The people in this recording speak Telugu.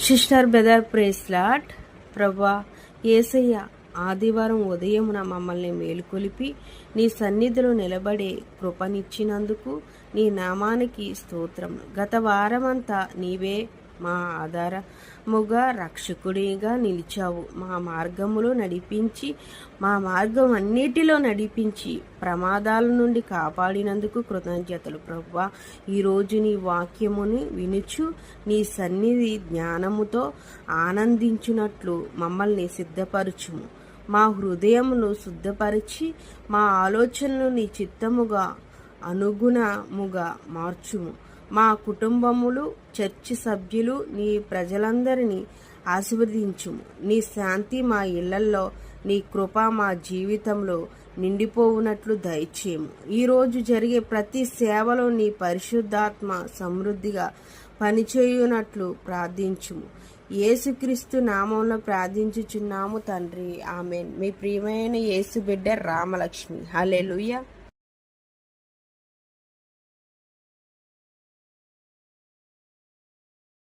Sister brother praise lord. ప్రభా యేసయ్య, ఆదివారం ఉదయమున మమ్మల్ని మేలుకొలిపి నీ సన్నిధిలో నిలబడే కృపనిచ్చినందుకు నీ నామానికి స్తోత్రం. గత వారమంతా నీవే మా ఆధారముగా రక్షకుడిగా నిలిచావు. మా మార్గములో నడిపించి, మా మార్గం అన్నిటిలో నడిపించి ప్రమాదాల నుండి కాపాడినందుకు కృతజ్ఞతలు ప్రభువా. ఈరోజు నీ వాక్యముని వినుచు నీ సన్నిధి జ్ఞానముతో ఆనందించున్నట్లు మమ్మల్ని సిద్ధపరచుము. మా హృదయమును శుద్ధపరిచి మా ఆలోచనలు నీ చిత్తముగా అనుగుణముగా మార్చుము. మా కుటుంబములు, చర్చి సభ్యులు, నీ ప్రజలందరినీ ఆశీర్వదించుము. నీ శాంతి మా ఇళ్లలో, నీ కృప మా జీవితంలో నిండిపోవునట్లు దయచేయము. ఈరోజు జరిగే ప్రతి సేవలో నీ పరిశుద్ధాత్మ సమృద్ధిగా పనిచేయునట్లు ప్రార్థించుము. యేసుక్రీస్తు నామంలో ప్రార్థించుచున్నాము తండ్రి, ఆమెన్. మీ ప్రియమైన యేసు బిడ్డ రామలక్ష్మి. హల్లెలూయా.